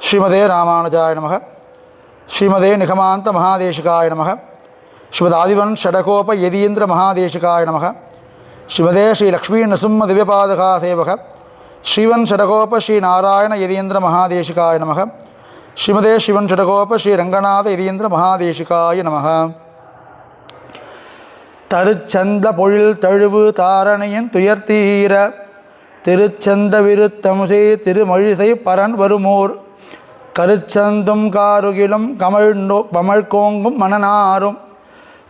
श्रीमदे रामानुजाय नमः। श्रीमदे निगमान्त महादेशिकाय नमः। श्रीमदादिवन् षडकोप यदीन्द्र महादेशिकाय नमः। श्रीमदे श्री लक्ष्मी नृसिंह दिव्यपादका सेवक श्रीवन् षडकोप श्री नारायण यदीन्द्र महादेशिकाय नमः। श्रीमदे शिवन षडकोप श्री रंगनाथ यदीन्द्र महादेशिकाय नमः। तरुच्चंद पोळिल तழுவு தாரணையின் துயர்த்தீர திருச்சந்த விருத்தமுசை திருமழிசை பரன் வருமோர் கருச்சந்தும் காருகிலும் கமழ்கோங்கும் மணனாரும்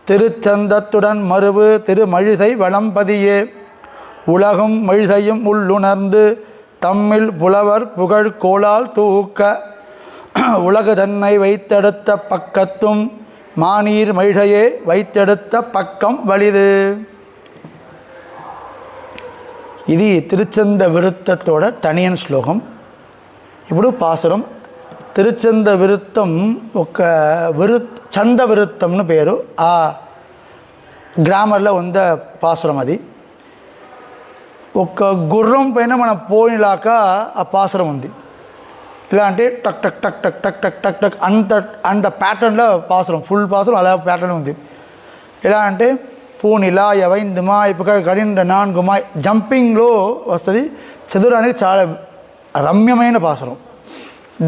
திருச்சந்தத்துடன் மருவு திருமழிசை வளம்பதியே உலகும் மழிசையும் உள்ளுணர்ந்து தம்மில் புலவர் புகழ் கோளால் தூக்க உலகு தன்னை வைத்தெடுத்த பக்கத்தும் மானீர் மழிசையே வைத்தெடுத்த பக்கம் வலிது. ఇది తిరుచంద విరుత్తతోడ తనియన్ శ్లోకం. ఇప్పుడు పాసురం. తిరుచంద విరుత్తం ఒక చంద విరుత్తంను పేరు. ఆ గ్రామర్లో ఉంద పాసురం. అది ఒక గుర్రం పైన మనం పోయిలాక ఆ పాసురం ఉంది. ఇలా అంటే టక్ టక్ టక్ టక్ టక్ టక్ టక్ టక్ అంత ప్యాటర్న్లో పాసురం, ఫుల్ పాసురం అలా ప్యాటర్న్ ఉంది. ఎలా అంటే పూనిలా యవైందుమా ఇపుక గడిండ నాన్గుమా జంపింగ్లో వస్తుంది. చదువురానికి చాలా రమ్యమైన పాసురం.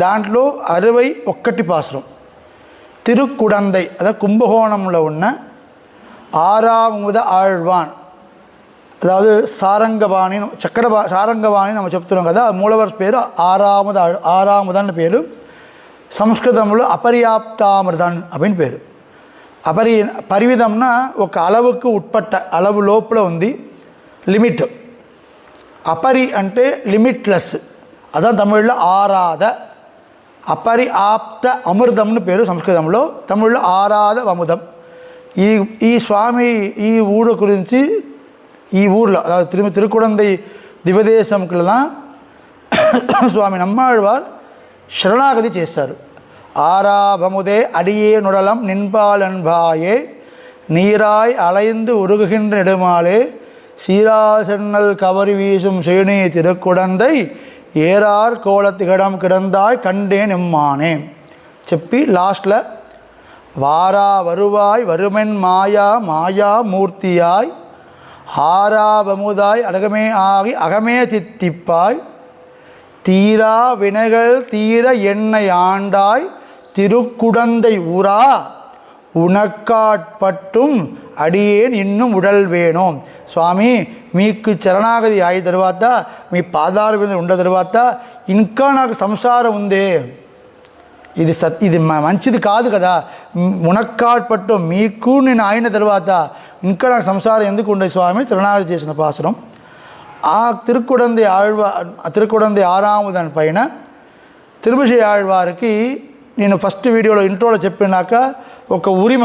దాంట్లో 61 పాసురం. తిరుక్కుడందై అదే కుంభకోణంలో ఉన్న ఆరాముద ఆళ్వాన్, అதாவது సారంగవాణి సారంగవాణి நம்ம చెప్తున్నాం కదా. మూలవర్స్ పేరు ఆరాముదన్ పేరు. సంస్కృతంలో అపర్యాప్తామృతన్ అని పేరు. పరిమితంన ఒక అలవుకు ఉట్పట్ట, అలవు లోపల ఉంది, లిమిట్. అపరి అంటే లిమిట్లెస్, అதான் తమిళ్లో ఆరాధ. అపరి ఆప్త అమృతంను పేరు సంస్కృతంలో, తమిళ్లో ఆరాధ అమృతం. ఈ స్వామి ఈ ఊరు గురించి, ఈ ఊర్లో అதாவது తిరుకుడందై దివ్యదేశంలో స్వామి నమ్మాళ్వార్ శరణాగతి చేస్తారు. ஆராபமுதே அடியே நுடலம் நின்பாலன்பாயே நீராய் அலைந்து உருகுகின்ற நெடுமாலே சீராசென்னல் கவரி வீசும் சேனே திருக்குடந்தை ஏறார் கோலத்திகடம் கிடந்தாய் கண்டேன் எம்மானே చెప్పి లాస్ట్లో వారా வருவாய் வருமென் மாயா மாயா மூர்த்தியாய் ஆராபமுதாய் அடகமே ஆகி அகமே தித்திப்பாய் தீரா வினைகள் தீர என்னை ஆண்டாய் తిరుక్కుడందై ఊరా ఉనక్కాట్పట్టుం అడియేన్ ఇన్ను ఉడల్ వేణు. స్వామి మీకు చరణాగతి అయిన తర్వాత, మీ పాదాల మీద ఉన్న తర్వాత ఇంకా నాకు సంసారం ఉందే, ఇది మంచిది కాదు కదా. ఉనక్కాట్పట్టు మీకు నేను అయిన తర్వాత ఇంకా నాకు సంసారం ఎందుకు ఉండదు స్వామి చరణాగతి చేసిన పాసురం. ఆ తిరుక్కుడందై ఆరాముదన్ పైన తిరుమిషి ఆళ్వారికి నేను ఫస్ట్ వీడియోలో ఇంట్రోలో చెప్పినాక ఒక ఉరిమ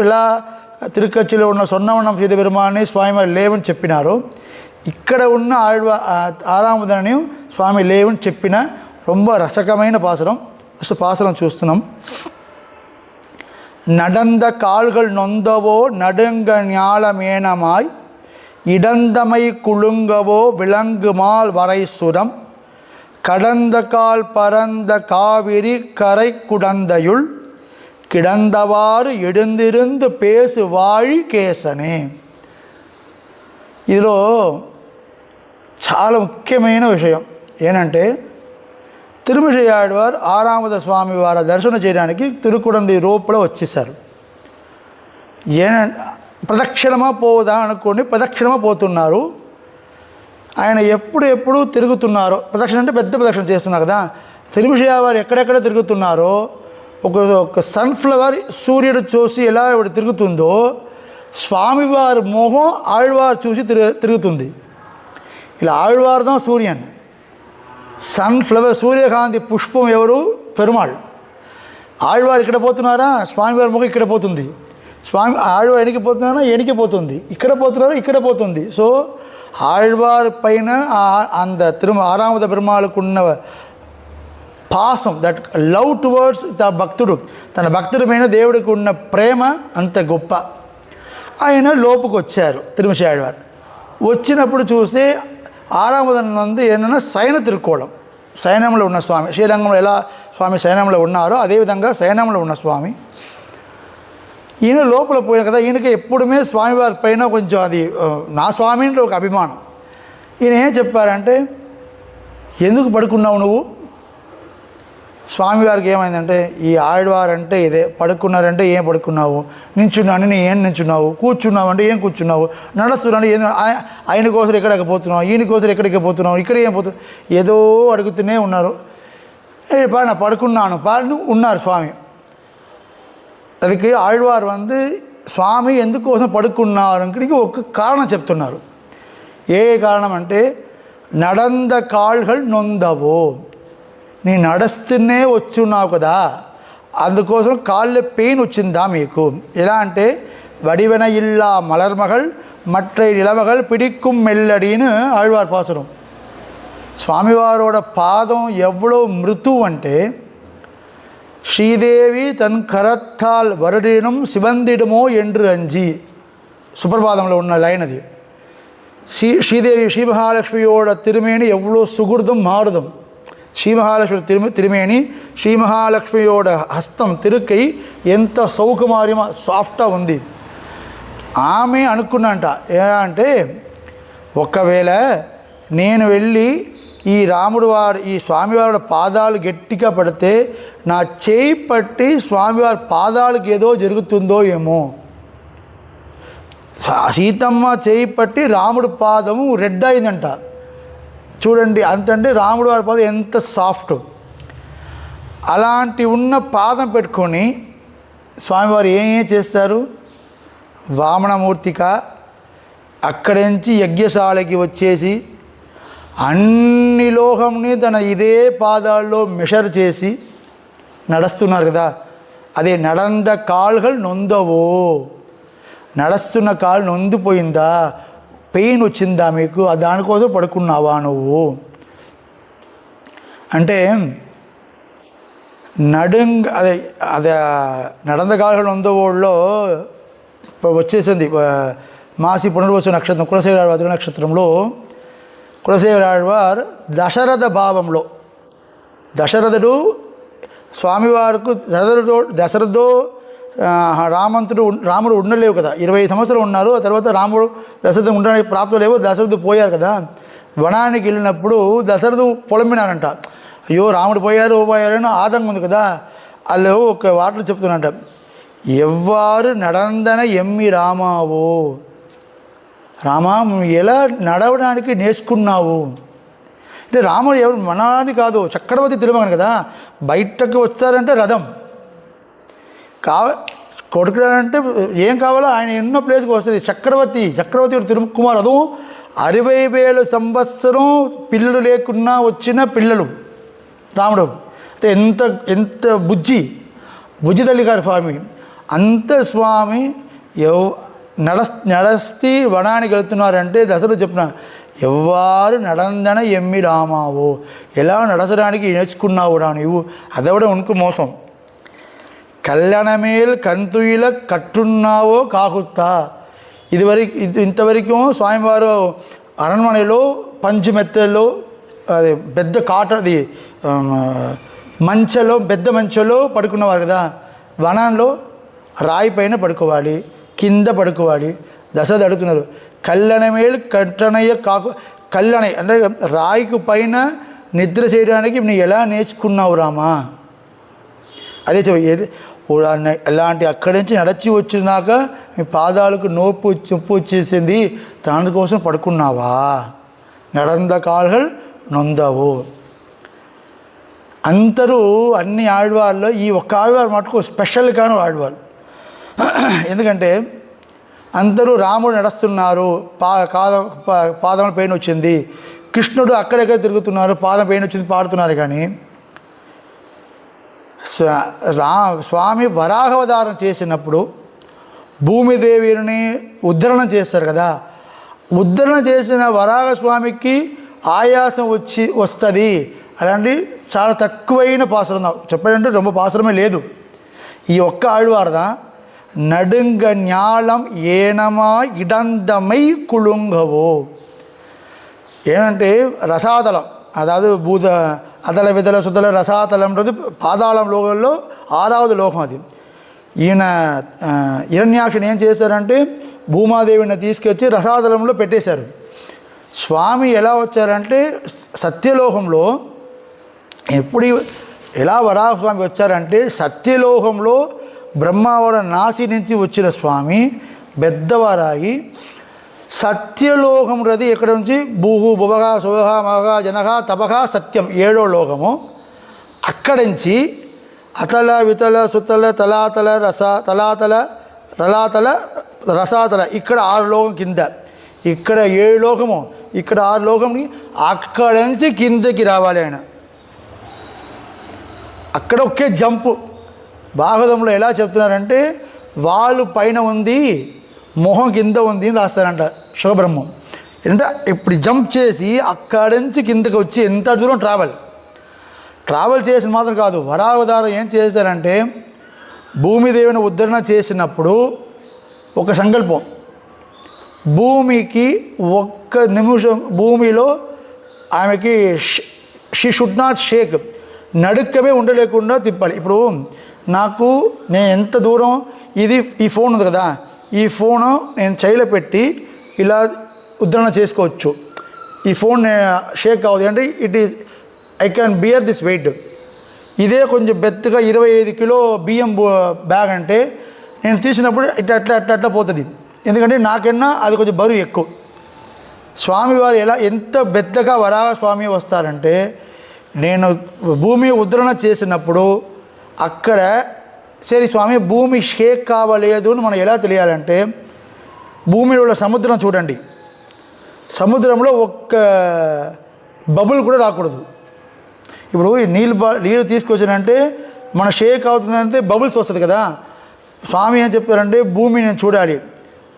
ఇలా తిరుక్కచ్చిలో ఉన్న సొన్నవనం సీత పెరుమాని స్వామి లేవని చెప్పినారు. ఇక్కడ ఉన్న ఆరాముదని స్వామి లేవని చెప్పిన ரொம்ப రసకమైన పాసురం. అసలు పాసురం చూస్తున్నాం. நடந்த கால்கள் நொந்தவோ நடுங்க ஞாலமேனமாய் இடந்தமை குலுங்கவோ விளங்குமால் வரைசுரம் கடந்த கால் பரந்த காவிரி கரை குடந்தையுள் கிடந்தவாறு எழுந்திருந்து பேசு వాళి కేసనే. ఇదిలో చాలా ముఖ్యమైన విషయం ఏంటంటే, తిరుమిషి ఆళ్వార్ ఆరాముద స్వామి వారి దర్శనం చేయడానికి తిరుక్కుడంది రూపంలో వచ్చేసారు. ప్రదక్షిణమా పోదా అనుకోండి, ప్రదక్షిణమా పోతున్నారు. ఆయన ఎప్పుడు తిరుగుతున్నారో, ప్రదక్షిణ అంటే పెద్ద ప్రదక్షిణ చేస్తున్నారు కదా. తిరుమిషి వారు ఎక్కడెక్కడ తిరుగుతున్నారో, ఒక సన్ఫ్లవర్ సూర్యుడు చూసి ఎలా తిరుగుతుందో స్వామివారి మోహం ఆళ్వారు చూసి తిరుగుతుంది. ఇలా ఆళ్వారుదా సూర్యన్, సన్ఫ్లవర్ సూర్యకాంతి పుష్పం ఎవరు? పెరుమాళ్. ఆళ్వారు ఇక్కడ పోతున్నారా, స్వామివారి ముఖం ఇక్కడ పోతుంది. స్వామి ఆళ్వారు ఎనికిపోతున్నారా, ఎనికిపోతుంది. ఇక్కడ పోతున్నారా, ఇక్కడ పోతుంది. సో ఆళ్వార్ పైన అంద ఆరాముద పెరుమాళకున్న పాసం, దట్ లవ్ టువర్డ్స్ భక్తుడు, తన భక్తుడి పైన దేవుడికి ఉన్న ప్రేమ అంత గొప్ప. ఆయన లోపుకు వచ్చారు తిరుమిషి ఆళ్వార్. వచ్చినప్పుడు చూస్తే ఆరాముదన్ నందు ఏమన్నా సైన తిరుక్కోవడం, శయనంలో ఉన్న స్వామి. శ్రీరంగంలో ఎలా స్వామి శయనంలో ఉన్నారో అదేవిధంగా శయనంలో ఉన్న స్వామి. ఈయన లోపల పోయిన కదా, ఈయనకి ఎప్పుడుమే స్వామివారి పైన కొంచెం అది నా స్వామి అంటే ఒక అభిమానం. ఈయన ఏం చెప్పారంటే, ఎందుకు పడుకున్నావు నువ్వు? స్వామివారికి ఏమైందంటే, ఈ ఆడవారంటే ఇదే, పడుకున్నారంటే ఏం పడుకున్నావు, నించున్నాను నేను ఏం నించున్నావు, కూర్చున్నావు అంటే ఏం కూర్చున్నావు, నడుస్తున్నాను ఏం, ఆయన కోసం ఎక్కడికి పోతున్నావు, ఈయన కోసం ఎక్కడికి పోతున్నావు, ఇక్కడ ఏం పోతున్నావు, ఏదో అడుగుతూనే ఉన్నారు. నా పడుకున్నాను పాడు ఉన్నారు స్వామి. அதுக்கு ஆழ்வார் స్వామి ఎందుకోసం పడుకున్నారు అంటే ఒక కారణం చెప్తున్నారు. ఏ కారణం అంటే, నడంద కాళ్ళుகள் నొందవో, నీ నడుస్తూనే వచ్చున్నావు కదా, అందుకోసం కాళ్ళ పెయిన్ వచ్చిందా మీకు. ఎలా అంటే, వడివెన ఇల్లా మలర్మகள் మற்றை నిలమகள் పిడిక్కుం మెల్లడిன்னு ఆழ்వార్ పాసురం. స్వామివారోட పాదం ఎవ్వడో మృతు అంటే, శ్రీదేవి తన్ కరత్తాల్ వరుడినం శివందిడుమో ఎండ్రు అంజి సుప్రభాతంలో ఉన్న లైన్ అది. శ్రీదేవి శ్రీ మహాలక్ష్మియోட తిరుమేని ఎవ్వడో సుగుర్దం మారుదం. శ్రీ మహాలక్ష్మి తిరుమేని శ్రీ మహాలక్ష్మియోட హస్తం తిరుకై ఎంత సౌకుమార్యమా సాఫ్ట్గా ఉంది. ఆమె అనుకున్నంట ఎలా అంటే, ఒకవేళ నేను వెళ్ళి ఈ స్వామివారి పాదాలు గట్టిగా పడితే నా చేయి పట్టి స్వామివారి పాదాలకు ఏదో జరుగుతుందో ఏమో. సీతమ్మ చేయి పట్టి రాముడి పాదము రెడ్ అయిందంట. చూడండి, అంతంటే రాముడి వారి పాదం ఎంత సాఫ్ట్. అలాంటి ఉన్న పాదం పెట్టుకొని స్వామివారు ఏం చేస్తారు, వామనమూర్తిగా అక్కడి నుంచి యజ్ఞశాలకి వచ్చేసి అన్ని లోహంని తన ఇదే పాదాల్లో మెషర్ చేసి నడుస్తున్నారు కదా. అదే నడంద కాళ్ళుகள் నొందవో, నడుస్తున్న కాళ్ళు నొందిపోయిందా, పెయిన్ వచ్చిందా మీకు, దానికోసం పడుకున్నావా నువ్వు అంటే, అదే నడంద కాళ్ళుகள் నొందవోళ్ళలో వచ్చేసింది మాసి పునర్వసు నక్షత్రం, కులశేఖర నక్షత్రంలో కులశేఖరాళ్వార్ దశరథ భావంలో, దశరథుడు స్వామివారికి దశరథుడు రాముడు ఉండలేవు కదా, 20 సంవత్సరాలు ఉన్నారు. ఆ తర్వాత రాముడు దశరథుడు ఉండడానికి ప్రాప్తం లేవు, దశరథుడు పోయారు కదా. వనానికి వెళ్ళినప్పుడు దశరథుడు పొలమినారంట, అయ్యో రాముడు పోయారని ఆదంగా ఉంది కదా. వాళ్ళు ఒక వాటిలో చెప్తున్నట్ట, ఎవ్వారు నడందన ఎమ్మి రామావో, రామా నువ్వు ఎలా నడవడానికి నేర్చుకున్నావు అంటే, రాముడు ఎవరు మనాది కాదు, చక్రవర్తి తిరుమగని కదా. బయటకు వచ్చారంటే రథం కొడుకుడంటే ఏం కావాలో ఆయన ఎన్నో ప్లేస్కి వస్తుంది. చక్రవర్తి తిరుమకుమార్, అదు 60,000 సంవత్సరం పిల్లలు లేకున్నా వచ్చిన పిల్లలు రాముడు. అంటే ఎంత బుజ్జి తల్లి గారి స్వామి. అంత స్వామి నడస్తి వనానికి వెళ్తున్నారంటే దశరథుడు చెప్పిన, ఎవ్వారు నడందన ఎమ్మి రామావో, ఎలా నడచడానికి నేర్చుకున్నావు రా నువ్వు, అదవడం ఉనికి మోసం. కళ్యాణమేల్ కంతుయిల కట్టున్నావో కాకుత్తా. ఇంతవరకు స్వామివారు అరణ్మనలో పంచిమెత్తలో అది పెద్ద అది పెద్ద మంచలో పడుకున్నవారు కదా. వనంలో రాయి పైన పడుకోవాలి, కింద పడుకోవాలి. దశరథుడు అడుగుతున్నారు, కళ్యాణమేలు కట్టనయ్య కళ్యాణ అంటే రాయికి పైన నిద్ర చేయడానికి నీ ఎలా నేర్చుకున్నావు రామా. అదే ఎలాంటి అక్కడి నుంచి నడచి వచ్చినాక మీ పాదాలకు నొప్పి వచ్చేసింది, దానికోసం పడుకున్నావా, నడంద కాళ్ళుகள் నొందవు. అందరూ అన్ని ఆడవాళ్ళు ఈ ఒక్క ఆడవారు మటుకు స్పెషల్ కాని ఆడవాళ్ళు. ఎందుకంటే అందరూ రాముడు నడుస్తున్నారు, పాదం పెయిన్ వచ్చింది, కృష్ణుడు అక్కడెక్కడ తిరుగుతున్నారు, పాదం పెయిన్ వచ్చింది పాడుతున్నారు. కానీ స్వామి వరాహవతారం చేసినప్పుడు భూమిదేవిని ఉద్ధరణ చేస్తారు కదా. ఉద్ధరణ చేసిన వరాహ స్వామికి ఆయాసం వస్తుంది. అలాంటి చాలా తక్కువైన పాసురం చెప్పాలంటే ரொம்ப పాసురమే లేదు. ఈ ఒక్క ఆళ్వార్దా నడుంగ ஞாலம் ఏనమా ఇడందమై కుళుంగవో. ఏంటంటే రసాతలం, అదాదు అతల వితల సుతల రసాతలంలో పాతాళం లోకంలో 6వ లోకం అది. ఈయన హిరణ్యాక్షుని ఏం చేశారంటే భూమాదేవిని తీసుకొచ్చి రసాతలంలో పెట్టేశారు. స్వామి ఎలా వచ్చారంటే సత్యలోకంలో ఎప్పుడు ఎలా వరాహస్వామి వచ్చారంటే సత్యలోకంలో బ్రహ్మావర నాసి నుంచి వచ్చిన స్వామి పెద్దవారాయి సత్యలోకం రది ఎక్కడ నుంచి భూహు భువగ సువహ మగ జనగ తపగ సత్యం 7వ లోకము. అక్కడి నుంచి అతల వితల సుతల తలాతల రలాతల రసాతల ఇక్కడ 6 లోకం కింద, ఇక్కడ 7 లోకము, ఇక్కడ 6 లోకంకి అక్కడి నుంచి కిందకి రావాలి ఆయన. అక్కడ ఒకే జంపు. భాగవతంలో ఎలా చెప్తున్నారంటే వాళ్ళు పైన ఉంది మొహం కింద ఉంది అని రాస్తారంట శుభబ్రహ్మం. ఏంటంటే ఇప్పుడు జంప్ చేసి అక్కడి నుంచి కిందకి వచ్చి ఎంత దూరం ట్రావెల్ చేసిన మాత్రం కాదు. వరావతారం ఏం చేశారంటే భూమిదేవిని ఉద్ధరణ చేసినప్పుడు ఒక సంకల్పం, భూమికి ఒక్క నిమిషం భూమిలో ఆమెకి షీ షుడ్ నాట్ షేక్, నడుక్కమే ఉండలేకుండా తిప్పాలి. ఇప్పుడు నేను ఎంత దూరం ఈ ఫోన్ ఉంది కదా, ఈ ఫోను నేను చైలో పెట్టి ఇలా ఉద్ధరణ చేసుకోవచ్చు. ఈ ఫోన్ షేక్ అవ్వదు అంటే I can bear this weight. ఇదే కొంచెం పెద్దగా 25 కిలో బియ్యం బ్యాగ్ అంటే నేను తీసినప్పుడు అట్లా పోతుంది. ఎందుకంటే నాకన్నా అది కొంచెం బరువు ఎక్కువ. స్వామివారు ఎంత పెద్దగా వరాహ స్వామి వస్తారంటే నేను భూమి ఉద్ధరణ చేసినప్పుడు అక్కడ సరే స్వామి భూమి షేక్ కావలేదు అని మనం ఎలా తెలియాలంటే భూమిలో ఉన్న సముద్రం చూడండి, సముద్రంలో ఒక్క బబుల్ కూడా రాకూడదు. ఇప్పుడు ఈ నీళ్ళు తీసుకొచ్చానంటే మన షేక్ అవుతుందంటే బబుల్స్ వస్తుంది కదా. స్వామి ఏం చెప్తారంటే భూమి నేను చూడాలి,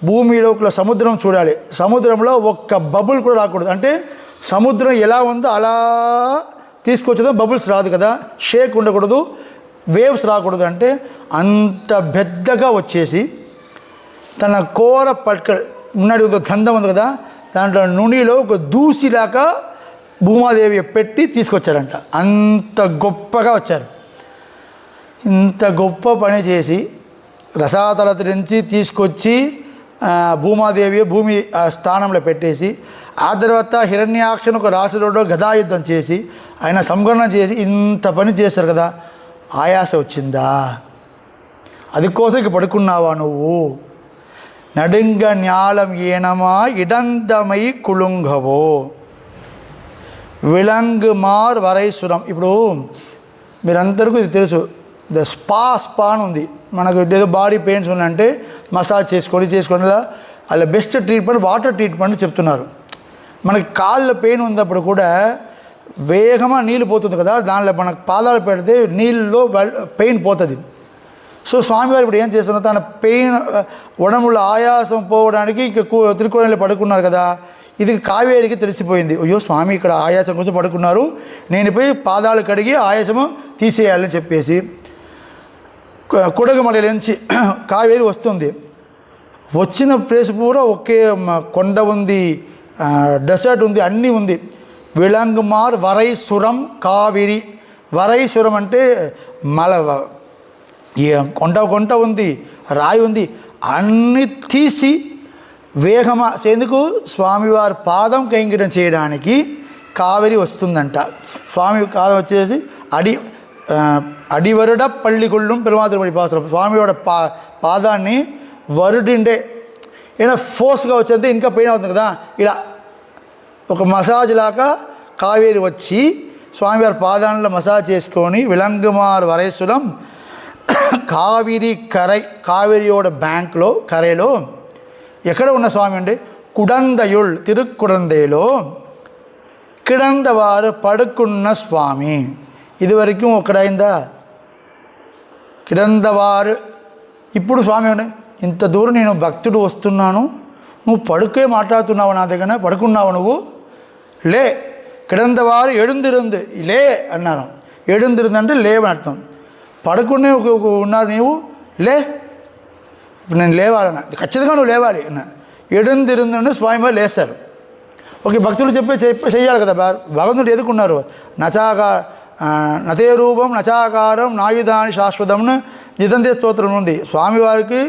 భూమిలో సముద్రం చూడాలి, సముద్రంలో ఒక్క బబుల్ కూడా రాకూడదు. అంటే సముద్రం ఎలా ఉందో అలా తీసుకొచ్చేదో బబుల్స్ రాదు కదా, షేక్ ఉండకూడదు, వేవ్స్ రాకూడదు. అంటే అంత పెద్దగా వచ్చేసి తన కోర ఉన్నది గంధం ఉంది కదా, దాంట్లో నునిలో ఒక దూసిలాగా భూమాదేవి పెట్టి తీసుకొచ్చారంట. అంత గొప్పగా వచ్చారు. ఇంత గొప్ప పని చేసి రసాతలత నుంచి తీసుకొచ్చి భూమాదేవి భూమి స్థానంలో పెట్టేసి ఆ తర్వాత హిరణ్యాక్షను ఒక రాసులో గదాయుద్ధం చేసి ఆయన సంహరణ చేసి ఇంత పని చేస్తారు కదా, ఆయాస వచ్చిందా? అది కోసం ఇక పడుకున్నావా నువ్వు? నడుంగ జ్ఞాలం ఏనమా ఇడందమై కుళుంగవో విలంగుమార్ వరైసురం. ఇప్పుడు మీరందరికీ ఇది తెలుసు, స్పా అని ఉంది. మనకు ఏదో బాడీ పెయిన్స్ ఉన్నాయంటే మసాజ్ చేసుకోండి అలా బెస్ట్ ట్రీట్మెంట్ వాటర్ ట్రీట్మెంట్ చెప్తున్నారు. మనకి కాళ్ళ పెయిన్ ఉన్నప్పుడు కూడా వేగంగా నీళ్ళు పోతుంది కదా, దానిలో మనకు పాదాలు పెడితే నీళ్ళలో పెయిన్ పోతుంది. సో స్వామివారు ఇప్పుడు ఏం చేస్తున్నారు, తన పెయిన్ ఉడముల ఆయాసం పోవడానికి ఇక తిరుకోణంలో పడుకున్నారు కదా, ఇది కావేరికి తెలిసిపోయింది. అయ్యో స్వామి ఇక్కడ ఆయాసం కోసం పడుకున్నారు, నేను పోయి పాదాలు కడిగి ఆయాసము తీసేయాలని చెప్పేసి కుడగమల నుంచి కావేరి వస్తుంది. వచ్చిన ప్లేస్ పూరా ఒకే కొండ ఉంది, డెసర్ట్ ఉంది, అన్నీ ఉంది. విలంగుమార్ వరైసురం కావేరి. వరైసురం అంటే కొంట ఉంది, రాయి ఉంది, అన్నీ తీసి వేగమా ఎందుకు స్వామివారి పాదం కైంకర్యం చేయడానికి కావేరి వస్తుందంట. స్వామి కాలం వచ్చేసి అడివరుడ పళ్ళికొళ్ళం పెరుమాతుడి పాత్రం. స్వామివారి పాదాన్ని వరుడిండే ఏదైనా ఫోర్స్గా వచ్చేది ఇంకా పెయిన్ అవుతుంది కదా, ఇలా ఒక మసాజ్ లాగా కావేరి వచ్చి స్వామివారి పాదాలలో మసాజ్ చేసుకొని విలంగుమార్ వరేశ్వరం కావేరి కరై, కావేరియోడ బ్యాంక్లో కరైలో ఎక్కడ ఉన్న స్వామి అంటే కుడందయుల్ తిరుక్కుడందేలో కిడందవారు పడుకున్న స్వామి. ఇదివరకు ఒకడైందా కిడందవారు. ఇప్పుడు స్వామి ఇంత దూరం నేను భక్తుడు వస్తున్నాను, నువ్వు పడుకే మాట్లాడుతున్నావు నా దగ్గర, పడుకున్నావు నువ్వు, లే కిడందవారు ఎడుందిరుంది లే అన్నారు. ఎడుందిరుంది అంటే లేవని అర్థం. పడుకునే ఉన్నారు నీవు, లే ఇప్పుడు నేను లేవాలన్నా, ఖచ్చితంగా నువ్వు లేవాలి అన్న. ఎడుందిరుందంటే స్వామివారు లేస్తారు. ఓకే భక్తులు చెయ్యాలి కదా, భగవంతుడు ఎదుకున్నారు. నచాగా నతే రూపం నచాకారం నాయుధాని శాశ్వతంను జితంతే స్తోత్రం ఉంది. స్వామివారికి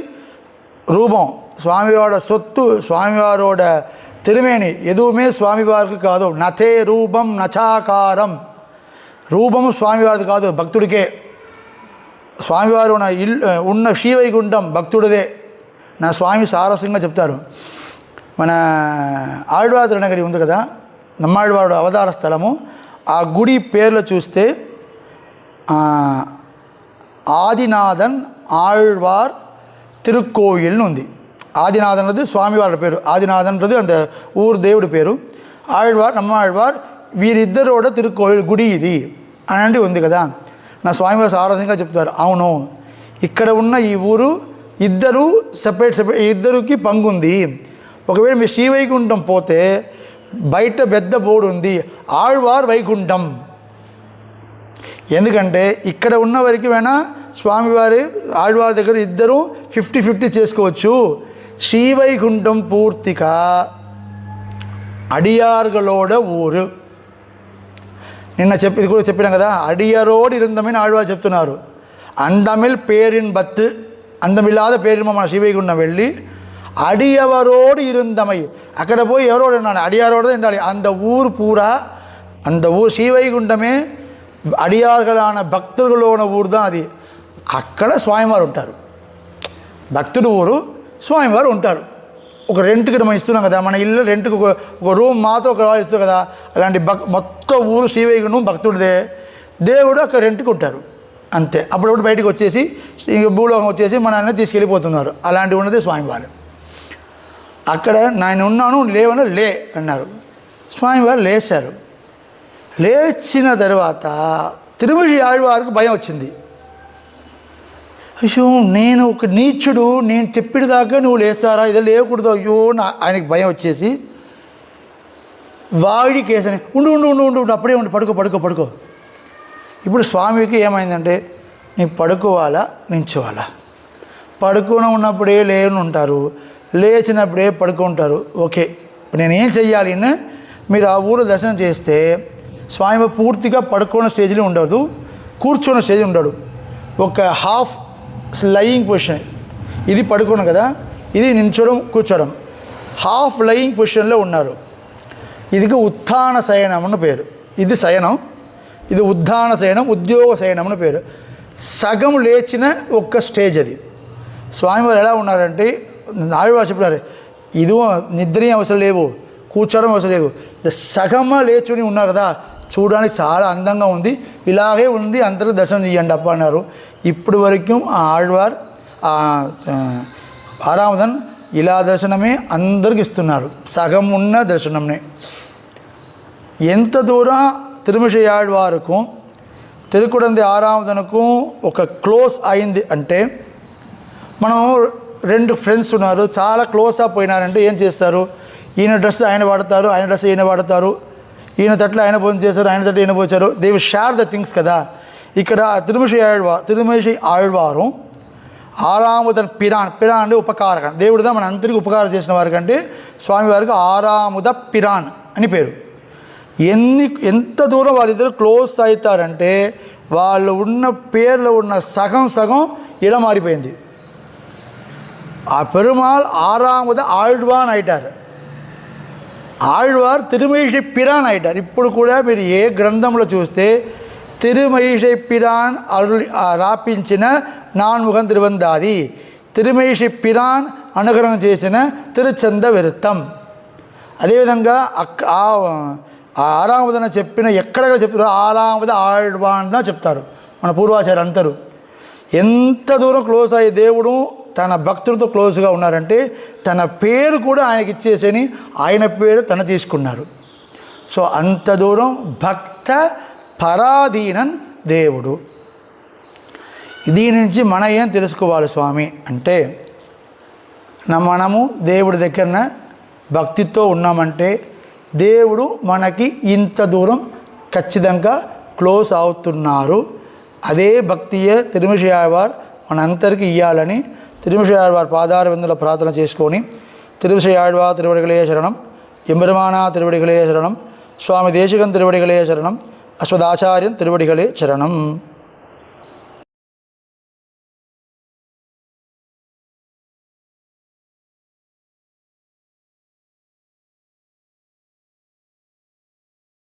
రూపం, స్వామివాడ సొత్తు, స్వామివారోட తిరుమేని ఎదువుమే స్వామివారికి కాదు. నతే రూపం నచాకారం, రూపము స్వామివారిది కాదు, భక్తుడికే. స్వామివారు ఉన్న శ్రీవైకుంఠం భక్తుడిదే. నా స్వామి సారస్యంగా చెప్తారు. మన ఆళ్వార్ తిరునగరి ఉంది కదా, నమ్మాళ్వారుడు అవతార స్థలము, ఆ గుడి పేర్లు చూస్తే ఆదినాథన్ ఆళ్వార్ తిరుక్కోయిల్ని ఉంది. ఆదినాథన్ అనేది స్వామివారి పేరు, ఆదినాథన్ అనేది అంత ఊరు దేవుడి పేరు. ఆళ్వార్ నమ్మాళ్వార్ వీరిద్దరోడ తిరుక్కోయిల్ గుడి ఇది అని ఉంది కదా. నా స్వామివారి సారథ్యంగా చెప్తారు. అవును, ఇక్కడ ఉన్న ఈ ఊరు ఇద్దరు సెపరేట్ ఇద్దరికి పంగుంది. ఒకవేళ మీ శ్రీవైకుంఠం పోతే బయట పెద్ద బోర్డు ఉంది, ఆళ్వార్ వైకుంఠం. ఎందుకంటే ఇక్కడ ఉన్న వరకు వేణా స్వామివారి ఆళ్వార్ దగ్గర ఇద్దరు 50-50 చేసుకోవచ్చు. శ్రీవైకుంఠం పూర్తిగా అడియార్గలోడ ఊరు. నిన్న ఇది కూడా చెప్పినాం కదా, అడియరోడు ఇరుందమని ఆళ్వార్ చెప్తున్నారు. అందమిల్ పేరిన్ బత్, అందమిల్లాద పేరిన్ మన శ్రీవైకుంఠం వెళ్ళి అడియవరోడు ఇరుందమై, అక్కడ పోయి ఎవరోడు అన్నాడు, అడియారోడు ఉండాలి. అంత ఊరు పూరా, అంత ఊరు శ్రీవైకుంఠమే అడియార్గలాన భక్తులలోన ఊరు దా అది. అక్కడ స్వామివారు ఉంటారు, భక్తుడు ఊరు స్వామివారు ఉంటారు. ఒక రెంట్కి మనం ఇస్తున్నాం కదా, మన ఇల్లు రెంట్కి ఒక రూమ్ మాత్రం ఒక ఇస్తాం కదా, అలాంటి మొత్తం ఊరు శ్రీవైకుంఠం భక్తుడిదే. దేవుడు అక్కడ రెంట్కి ఉంటారు అంతే. అప్పుడప్పుడు బయటకు వచ్చేసి భూలోకం వచ్చేసి మనల్ని తీసుకెళ్ళిపోతున్నారు. అలాంటివి ఉన్నది స్వామివారు. అక్కడ నేను ఉన్నాను, లేవన లే అన్నారు. స్వామివారు లేచారు. లేచిన తర్వాత తిరుమల ఆళ్వారికి భయం వచ్చింది. అయ్యో, నేను ఒక నీచుడు, నేను చెప్పేదాకా నువ్వు లేస్తారా, ఇది లేకూడదు, అయ్యో ఆయనకి భయం వచ్చేసి వాడికి వేసని ఉండు ఉండు ఉండు ఉండు అప్పుడే ఉండి పడుకో. ఇప్పుడు స్వామికి ఏమైందంటే, నీకు పడుకోవాలా నించోవాలా? పడుకుని ఉన్నప్పుడే లేని ఉంటారు, లేచినప్పుడే పడుకుంటారు. ఓకే, నేనేం చెయ్యాలి? మీరు ఆ ఊరు దర్శనం చేస్తే స్వామి పూర్తిగా పడుకున్న స్టేజ్లో ఉండదు, కూర్చున్న స్టేజ్ ఉండడు. ఒక హాఫ్ లయింగ్ పొజిషన్, ఇది పడుకోవడం కదా, ఇది నించోడం కూర్చోడం, హాఫ్ లయింగ్ పొజిషన్లో ఉన్నారు. ఇది ఉత్థాన శయనం అని పేరు. ఇది శయనం, ఇది ఉద్ధాన శయనం, ఉద్యోగ శయనం అని పేరు. సగం లేచిన ఒక్క స్టేజ్ అది. స్వామివారు ఎలా ఉన్నారంటే, ఆళ్వారు చెప్పినారు, ఇది నిద్ర అవసరం లేవు, కూర్చోవడం అవసరం లేవు, సగంగా లేచుని ఉన్నారు కదా, చూడడానికి చాలా అందంగా ఉంది, ఇలాగే ఉంది, అందరూ దర్శనం చేయండి అప్ప అన్నారు. ఇప్పుడు వరకు ఆ ఆళ్వార్ ఆరామదన్ ఇలా దర్శనమే అందరికి ఇస్తున్నారు, సగం ఉన్న దర్శనంనే. ఎంత దూరం తిరుమల ఆళ్వారుకు తిరుకుడంది ఆరామదనకు ఒక క్లోజ్ అయింది అంటే, మనం 2 ఫ్రెండ్స్ ఉన్నారు, చాలా క్లోజ్ అప్ పోయినారంటే ఏం చేస్తారు? ఈయన డ్రెస్ ఆయన వాడతారు, ఆయన డ్రెస్ ఈయన వాడతారు, ఈయన తట్లు ఆయన భోజనం చేశారు, ఆయన తట్లు ఈయన పోచారు. They will share the things కదా. ఇక్కడ తిరుమల ఆళ్వారు ఆరాముదన్ పిరాన్ అంటే ఉపకారకం, దేవుడిదా మన అందరికీ ఉపకారం చేసిన వారికంటే స్వామివారికి ఆరాముద పిరాన్ అని పేరు. ఎంత దూరం వాళ్ళిద్దరు క్లోజ్ అవుతారంటే, వాళ్ళు ఉన్న పేర్లో ఉన్న సగం ఇలా మారిపోయింది. ఆ పెరుమాళ్ ఆరాముద ఆళ్వాన్ అయిటారు, ఆళ్వార్ తిరుమల పిరాన్ అయిటారు. ఇప్పుడు కూడా మీరు ఏ గ్రంథంలో చూస్తే తిరుమల పిరాన్ రాపించిన నాన్ముఖం తిరువందాది, తిరుమల పిరాన్ అనుగ్రహం చేసిన తిరుచంద విరుత్తం. అదేవిధంగా ఆరాముదన చెప్పిన ఎక్కడెక్కడ చెప్తారో ఆరాముద ఆళ్వాన్ దా చెప్తారు మన పూర్వాచార్యులు అందరూ. ఎంత దూరం క్లోజ్ అయ్యే దేవుడు తన భక్తులతో క్లోజ్గా ఉన్నారంటే, తన పేరు కూడా ఆయనకి ఇచ్చేసని ఆయన పేరు తన తీసుకున్నారు. సో అంత దూరం భక్త పరాధీనన్ దేవుడు. దీని నుంచి మనం ఏం తెలుసుకోవాలి స్వామి అంటే, మనము దేవుడి దగ్గర భక్తితో ఉన్నామంటే దేవుడు మనకి ఇంత దూరం ఖచ్చితంగా క్లోజ్ అవుతున్నారు. అదే భక్తియే తిరుమల ఆళ్వార్ మనందరికీ ఇవ్వాలని తిరుమల ఆళ్వార్ పాదార విందుల ప్రార్థన చేసుకొని, తిరుమల ఆళ్వార్ తిరువడిగలే శరణం, ఎంబెరుమానా తిరువడిగలే శరణం, స్వామి దేశికన్ తిరువడిగలే శరణం, అశ్వదాచార్యం తిరువడిగలే చరణం.